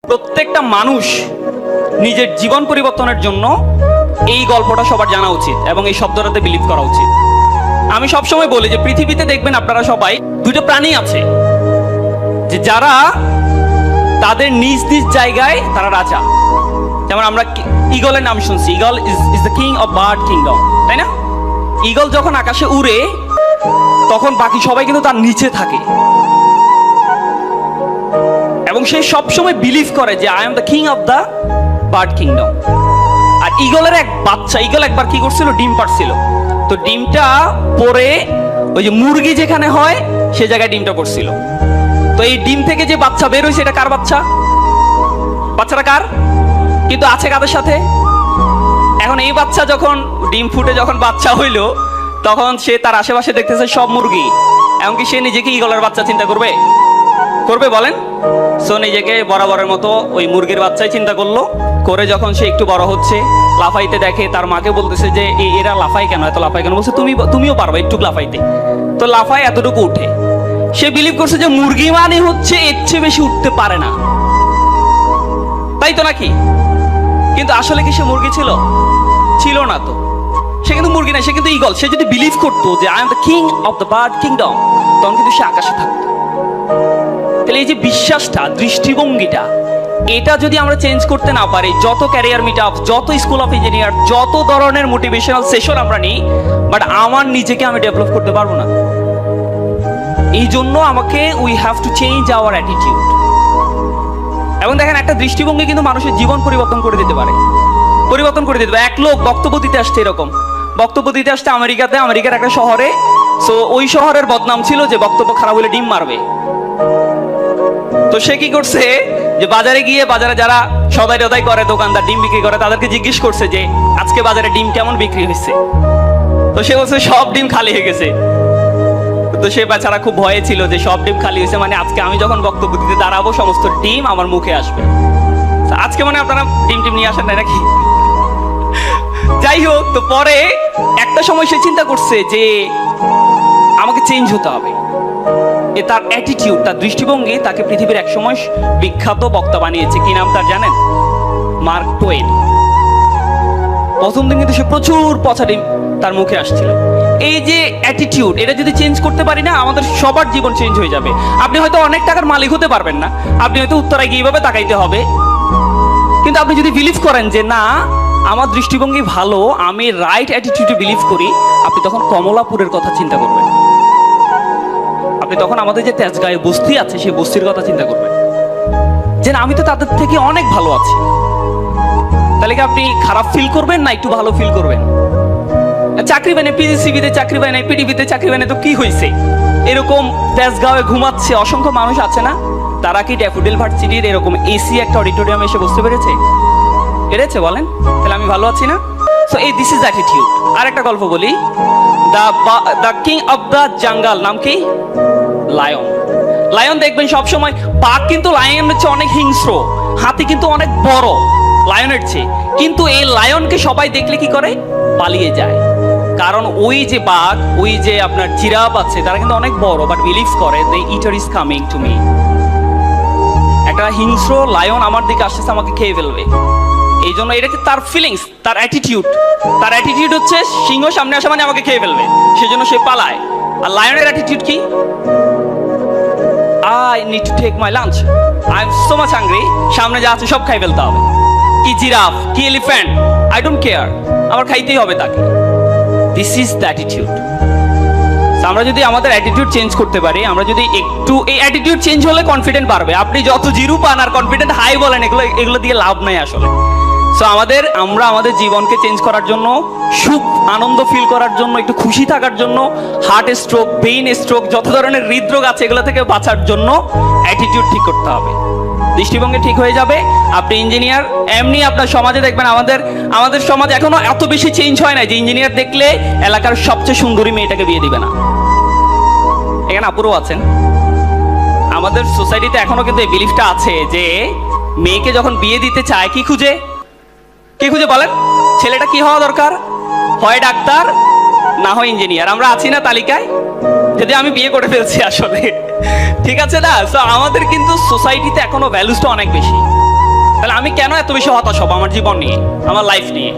প্রত্যেকটা মানুষ নিজের জীবন পরিবর্তনের জন্য এই গল্পটা সবার জানা উচিত এবং এই শব্দটাতে বিলিভ করা উচিত। আমি সবসময় বলি যে পৃথিবীতে দেখবেন আপনারা সবাই দুটো প্রাণী আছে যে যারা তাদের নিজ নিজ জায়গায় তারা রাজা। যেমন আমরা ঈগলের নাম শুনছি, eagle is the king of bird kingdom, তাই না? ঈগল যখন আকাশে উড়ে তখন বাকি সবাই কিন্তু তার নিচে থাকে এবং সে সবসময় বিলিভ করে যে I am the king of the bird kingdom. আর ঈগলের এক বাচ্চা, ঈগল একবার কি করছিল, ডিম পাড়ছিল। তো ডিমটা পরে ওই যে মুরগি যেখানে হয় সে জায়গায় ডিমটা পড়ছিল। তো এই ডিম থেকে যে বাচ্চা বের হয়েছে এটা কার বাচ্চা? বাচ্চাটা কার? কিন্তু আছে কাদের সাথে? এখন এই বাচ্চা যখন ডিম ফুটে যখন বাচ্চা হইলো তখন সে তার আশেপাশে দেখতেছে সব মুরগি, এমনকি সে নিজেকে ঈগলের বাচ্চা চিন্তা করবে? করবে বলেন? সো নিজেকে বরাবরের মতো ওই মুরগির বাচ্চাই চিন্তা করলো। করে যখন সে একটু বড় হচ্ছে, লাফাইতে দেখে, তার মাকে বলতেছে যে এরা লাফাই কেন, এত লাফাই কেন? বলছে তুমিও পারবে একটু লাফাইতে। তো লাফায় এতটুকু উঠে। সে বিলিভ করছে যে মুরগি মানে হচ্ছে এর চেয়ে বেশি উঠতে পারে না, তাই তো নাকি? কিন্তু আসলে কি সে মুরগি ছিল? ছিল না। তো সে কিন্তু মুরগি না, সে কিন্তু ঈগল। সে যদি বিলিভ করতো যে I am the king of the bird kingdom, তখন কিন্তু সে আকাশে থাকতো। তাহলে এই যে বিশ্বাসটা, দৃষ্টিভঙ্গিটা, এটা যদি আমরা চেঞ্জ করতে না পারি, যত ক্যারিয়ার মিট আপ, যত স্কুল অফ ইঞ্জিনিয়ার, যত ধরনের মোটিভেশনাল সেশন আমরা নিই, বাট আমার নিজেকে আমি ডেভেলপ করতে পারবো না। এই জন্য আমাকে we have to change our attitude. এবং দেখেন, একটা দৃষ্টিভঙ্গি কিন্তু মানুষের জীবন পরিবর্তন করে দিতে পারে, পরিবর্তন করে দিতে পারে। এক লোক বক্তব্য দিতে আসছে, এরকম বক্তব্য দিতে আসছে আমেরিকার একটা শহরে। সো ওই শহরের বদনাম ছিল যে বক্তব্য খারাপ হলে ডিম মারবে। তো সে কি করছে, যে বাজারে গিয়ে, বাজারে যারা সদাই টদাই করে, দোকানদার ডিম বিক্রি করে, তাদেরকে জিজ্ঞেস করছে যে আজকে বাজারে ডিম কেমন বিক্রি হয়েছে। তো সে বলছে সব ডিম খালি হয়ে গেছে। তো সে বেচারা খুব ভয়ে ছিল যে সব ডিম খালি হয়েছে মানে আজকে আমি যখন বক্তব্য দিতে দাঁড়াবো সমস্ত ডিম আমার মুখে আসবে। আজকে মানে আপনারা ডিম টিম নিয়ে আসেন নাই নাকি? যাই হোক, তো পরে একটা সময় সে চিন্তা করছে যে আমাকে চেঞ্জ হতে হবে। তার অ্যাটিটিউড, তার দৃষ্টিভঙ্গি তাকে পৃথিবীর এক সময় বিখ্যাত বক্তা বানিয়েছে। কি নাম তার জানেন? Mark two one. প্রথম দিন কিন্তু সে প্রচুর পচা ডিম তার মুখে আসছিল। এই যে অ্যাটিটিউড, এটা যদি চেঞ্জ করতে পারি না, আমাদের সবার জীবন চেঞ্জ হয়ে যাবে। আপনি হয়তো অনেক টাকার মালিক হতে পারবেন না, আপনি হয়তো উত্তরায় গিয়ে এইভাবে তাকাইতে হবে, কিন্তু আপনি যদি বিলিভ করেন যে না আমার দৃষ্টিভঙ্গি ভালো, আমি রাইট অ্যাটিটিউডে বিলিভ করি, আপনি তখন কমলাপুরের কথা চিন্তা করবেন। আপনি তখন আমাদের যে তেজগাঁয়ে বস্তি আছে সেই বস্তির কথা চিন্তা করবেন যে আমি তো তাদের থেকে অনেক ভালো আছি। তাহলে কি আপনি খারাপ ফিল করবেন না একটু ভালো ফিল করবেন? চাকরি বানে, পিজিসিবিতে চাকরি বানে, পিডিবিতে চাকরি বানে, তো কি হয়েছে? এরকম তেজগাঁয়ে ঘুমাচ্ছে অসংখ্য মানুষ আছে না? তারা কি ড্যাফোডিল ভার্সিটির এরকম এসি একটা অডিটোরিয়ামে এসে বসতে পেরেছে? পেরেছে বলেন? তাহলে আমি ভালো আছি না? সো এই দিস ইজ অ্যাটিটিউড। আর একটা গল্প বলি, the king of the jungle, নাম কি? লায়ন। লায়ন দেখবেন সবসময়, বাঘ কিন্তু লায়নের চেয়ে অনেক হিংস্র, হাতি কিন্তু অনেক বড় লায়নের চেয়ে, কিন্তু এই লায়নকে সবাই দেখলে কি করে? পালিয়ে যায়। কারণ ওই যে বাঘ, ওই যে আপনার জিরাফ আছে, তারা কিন্তু অনেক বড়, বাট বিলিভ করে the eater is coming to me. একটা হিংস্র লায়ন আমার দিকে আসতেছে, আমাকে খেয়ে ফেলবে। এই জন্য এটা তার ফিলিংস, তার অ্যাটিটিউড। তার অ্যাটিটিউড হচ্ছে সিংহ সামনে আসা মানে আমাকে খেয়ে ফেলবে, সেজন্য সে পালায়। আর লায়নের অ্যাটিটিউড কি? I need to take my lunch. I am so much hungry. সামনে যা আছে সব খাই ফেলতে হবে। কি জিরাফ, কি এলিফ্যান্ট, I don't care, আমার খাইতেই হবে তাকে। This is the attitude. আমরা যদি আমাদের অ্যাটিটিউড চেঞ্জ করতে পারি, আমরা যদি একটু, এই অ্যাটিটিউড চেঞ্জ হলে কনফিডেন্ট বাড়বে। আপনি যত জিরো পান আর কনফিডেন্ট হাই বলেন, এগুলো দিয়ে লাভ নাই আসলে। সো আমরা আমাদের জীবনকে চেঞ্জ করার জন্য, সুখ আনন্দ ফিল করার জন্য, একটু খুশি থাকার জন্য, হার্ট স্ট্রোক, ব্রেইন স্ট্রোক, যত ধরনের হৃদরোগ আছে এগুলো থেকে বাঁচার জন্য অ্যাটিটিউড ঠিক করতে হবে। দৃষ্টিভঙ্গি ঠিক হয়ে যাবে। আপনি ইঞ্জিনিয়ার, এমনি আপনার সমাজে দেখবেন, আমাদের সমাজ এখনো এত বেশি চেঞ্জ হয় না যে ইঞ্জিনিয়ার দেখলে এলাকার সবচেয়ে সুন্দরী মেয়েটাকে বিয়ে দিবে না। এখানে আপুরও আছেন। আমাদের সোসাইটিতে এখনো কিন্তু এই বিলিফটা আছে যে মেয়েকে যখন বিয়ে দিতে চায় কি খুঁজে বলেন? ছেলেটা কি হওয়া দরকার? হয় ডাক্তার, না হয় ইঞ্জিনিয়ার। আমরা আছি না তালিকায়? যদি আমি বিয়ে করে ফেলছি আসলে, ঠিক আছে না? সো আমাদের কিন্তু সোসাইটিতে এখনো ভ্যালুসটা অনেক বেশি। কেন এত বেশি হতাশ হব আমার জীবন নিয়ে, আমার লাইফ নিয়ে?